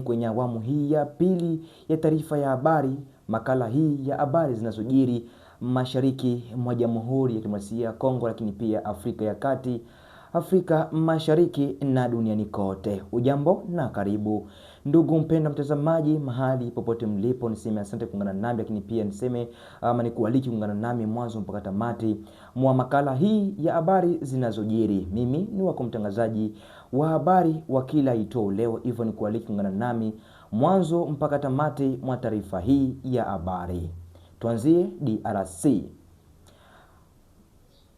Kwenye awamu hii ya pili ya taarifa ya habari, makala hii ya habari zinazojiri mashariki mwa Jamhuri ya Kidemokrasia ya Kongo, lakini pia Afrika ya Kati, Afrika Mashariki na duniani kote. Ujambo na karibu. Ndugu mpendwa mtazamaji, mahali popote mlipo, niseme asante kuungana nami, lakini pia niseme nikualike kuungana nami mwanzo mpaka tamati mwa makala hii ya habari zinazojiri. Mimi ni wako mtangazaji wa habari wa kila itoo leo, hivyo nikualike kuungana nami mwanzo mpaka tamati mwa taarifa hii ya habari. Tuanzie DRC.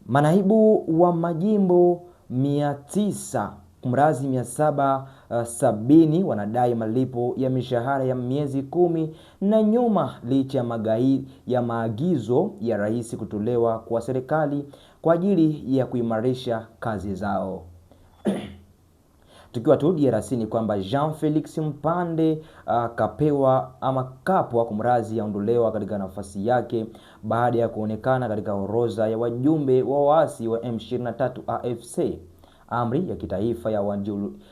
Manaibu wa majimbo 770 wanadai malipo ya mishahara ya miezi 10 na nyuma, licha ya maagizo ya rais kutolewa kwa serikali kwa ajili ya kuimarisha kazi zao. Tukiwa tu DRC ni kwamba Jean Felix Mpande kapwa kumrazi yaondolewa katika nafasi yake baada ya kuonekana katika orodha ya wajumbe wa waasi wa M23 AFC. Amri ya kitaifa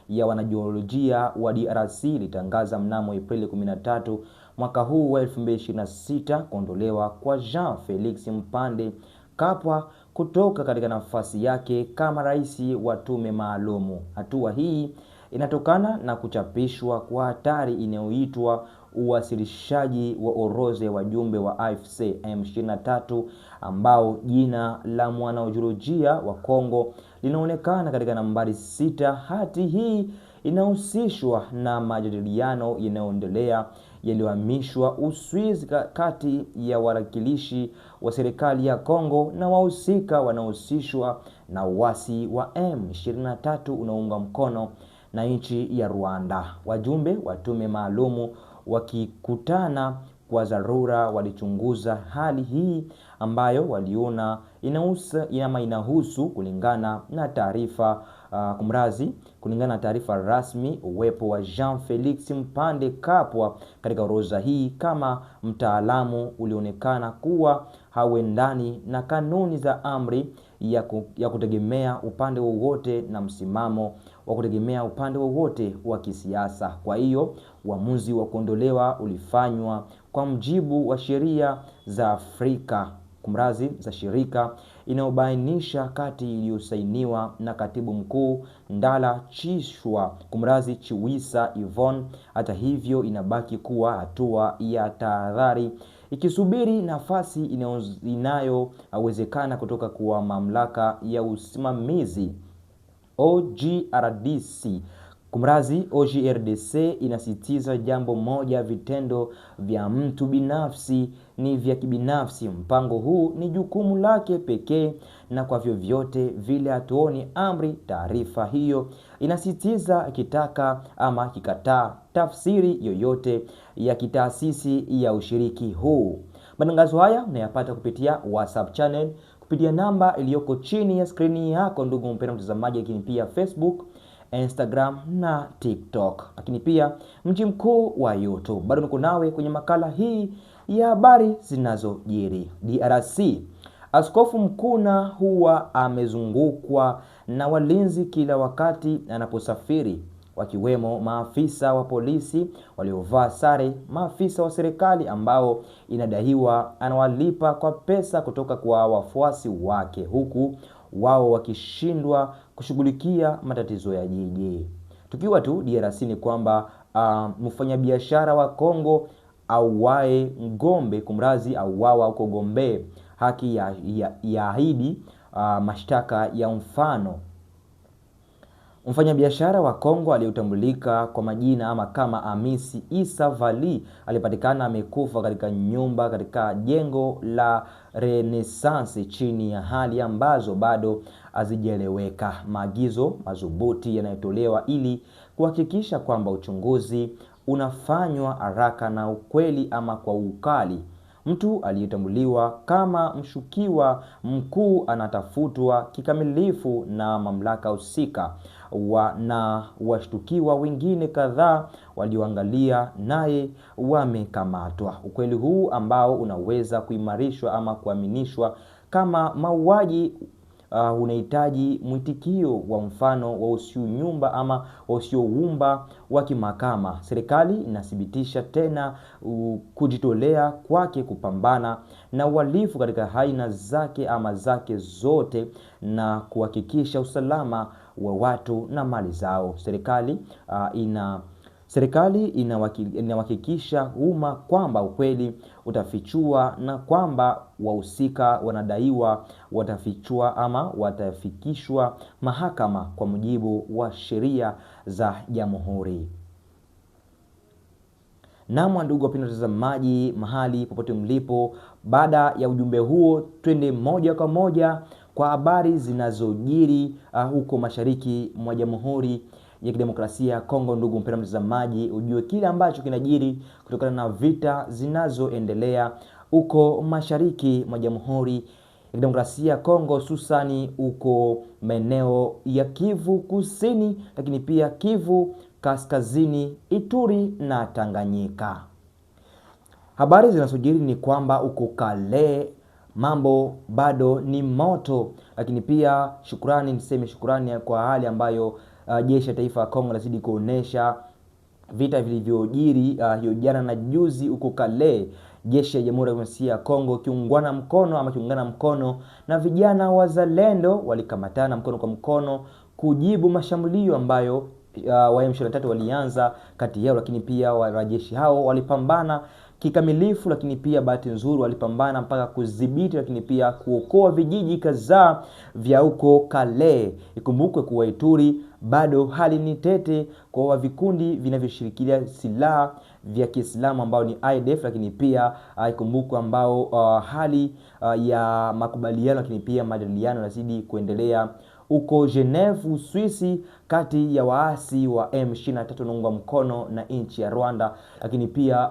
ya wanajiolojia wa DRC ilitangaza mnamo Aprili 13 mwaka huu wa 2026 kuondolewa kwa Jean Felix Mpande Kapwa kutoka katika nafasi yake kama rais wa tume maalumu. Hatua hii inatokana na kuchapishwa kwa hatari inayoitwa uwasilishaji wa orodha ya wajumbe wa AFC M23 ambao jina la mwanajiolojia wa Kongo linaonekana katika nambari 6. Hati hii inahusishwa na majadiliano yanayoendelea yaliyohamishwa Uswizi kati ya wawakilishi wa serikali ya Kongo na wahusika wanaohusishwa na uasi wa M23 unaounga mkono na nchi ya Rwanda. Wajumbe wa tume maalumu wakikutana kwa dharura walichunguza hali hii ambayo waliona inahusu kulingana na taarifa rasmi uwepo wa Jean Felix Mpande Kapwa katika orodha hii kama mtaalamu ulionekana kuwa hauendani na kanuni za amri ya kutegemea upande wowote na msimamo wa kutegemea upande wowote wa kisiasa. Kwa hiyo uamuzi wa kuondolewa ulifanywa kwa mujibu wa sheria za shirika inayobainisha kati iliyosainiwa na Katibu Mkuu Ndala Chiwisa Yvonne. Hata hivyo, inabaki kuwa hatua ya tahadhari ikisubiri nafasi inayowezekana kutoka kwa mamlaka ya usimamizi OGRDC inasisitiza jambo moja: vitendo vya mtu binafsi ni vya kibinafsi. Mpango huu ni jukumu lake pekee na kwa vyovyote vile hatuoni amri. Taarifa hiyo inasisitiza kitaka ama kikataa tafsiri yoyote ya kitaasisi ya ushiriki huu. Matangazo haya unayapata kupitia WhatsApp channel kupitia namba iliyoko chini ya skrini yako, ndugu mpendwa mtazamaji, lakini pia Facebook, Instagram na TikTok, lakini pia mji mkuu wa YouTube. Bado niko nawe kwenye makala hii ya habari zinazojiri DRC. Askofu Mkuna huwa amezungukwa na walinzi kila wakati anaposafiri, wakiwemo maafisa wa polisi waliovaa sare, maafisa wa serikali ambao inadaiwa anawalipa kwa pesa kutoka kwa wafuasi wake, huku wao wakishindwa kushughulikia matatizo ya jiji. Tukiwa tu DRC ni kwamba mfanyabiashara wa Kongo auawa huko Gombe, haki ya ahidi mashtaka ya mfano. Mfanyabiashara wa Kongo aliyotambulika kwa majina kama Amisi Issa Vali alipatikana amekufa katika nyumba katika jengo la Renaissance chini ya hali ambazo bado hazijaeleweka. Maagizo madhubuti yanayotolewa ili kuhakikisha kwamba uchunguzi unafanywa haraka na ukweli ama kwa ukali. Mtu aliyetambuliwa kama mshukiwa mkuu anatafutwa kikamilifu na mamlaka husika, na washtukiwa wengine kadhaa walioangalia naye wamekamatwa. Ukweli huu ambao unaweza kuimarishwa ama kuaminishwa kama mauaji unahitaji mwitikio wa mfano wa usionyumba ama usioumba wa kimahakama. Serikali inathibitisha tena kujitolea kwake kupambana na uhalifu katika aina zake zote na kuhakikisha usalama wa watu na mali zao. Serikali inahakikisha umma kwamba ukweli utafichua na kwamba wahusika wanadaiwa watafichua ama watafikishwa mahakama kwa mujibu wa sheria za Jamhuri. Naam, ndugu wapendwa watazamaji, mahali popote mlipo, baada ya ujumbe huo twende moja kwa moja kwa habari zinazojiri huko mashariki mwa Jamhuri ya Kidemokrasia ya Kongo. Ndugu mpendwa mtazamaji, ujue kile ambacho kinajiri kutokana na vita zinazoendelea huko mashariki mwa Jamhuri ya Kidemokrasia ya Kongo, hususani huko maeneo ya Kivu Kusini, lakini pia Kivu Kaskazini, Ituri na Tanganyika. Habari zinazojiri ni kwamba huko Kale mambo bado ni moto, lakini pia shukrani kwa hali ambayo jeshi la taifa la Kongo lazidi kuonesha vita vilivyojiri hiyo jana na juzi huko Kale. Jeshi ya Jamhuri ya Kidemokrasia ya Kongo kiungana mkono na vijana wazalendo walikamatana mkono kwa mkono kujibu mashambulio ambayo wa M23 walianza kati yao, lakini pia wanajeshi hao walipambana kikamilifu, lakini pia bahati nzuri walipambana mpaka kudhibiti, lakini pia kuokoa vijiji kadhaa vya huko Kale. Ikumbukwe kuwa Ituri bado hali ni tete kwa vikundi vinavyoshikilia silaha vya Kiislamu ambao ni IDF, lakini pia ikumbukwe ambao hali ya makubaliano lakini pia majadiliano yanazidi kuendelea huko Geneva, Uswisi, kati ya waasi wa M23 wanaoungwa mkono na nchi ya Rwanda, lakini pia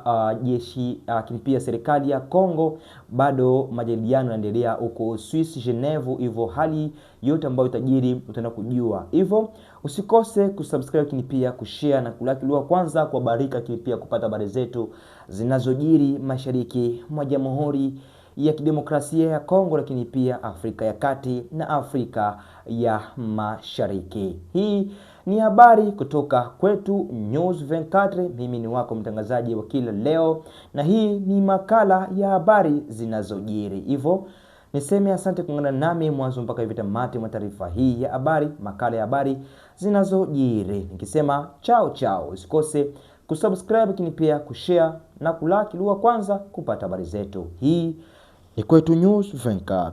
lakini pia serikali ya Kongo. Bado majadiliano yanaendelea huko Uswisi, Geneva. Hivyo hali yote ambayo itajiri utaenda kujua. Hivyo usikose kusubscribe, lakini pia kushare na kulike ili kwanza kuhabarika, lakini pia kupata habari zetu zinazojiri mashariki mwa Jamhuri ya Kidemokrasia ya Kongo, lakini pia Afrika ya Kati na Afrika ya Mashariki. Hii ni habari kutoka kwetu News 24. Mimi ni wako mtangazaji wa kila leo, na hii ni makala ya habari zinazojiri. Hivyo niseme asante kuungana nami mwanzo mpaka hivi tamati mwa taarifa hii ya habari, makala ya habari zinazojiri, nikisema chao. Usikose kusubscribe, lakini pia kushare na kulike ili kwanza kupata habari zetu. Hii ni Kwetu News 24.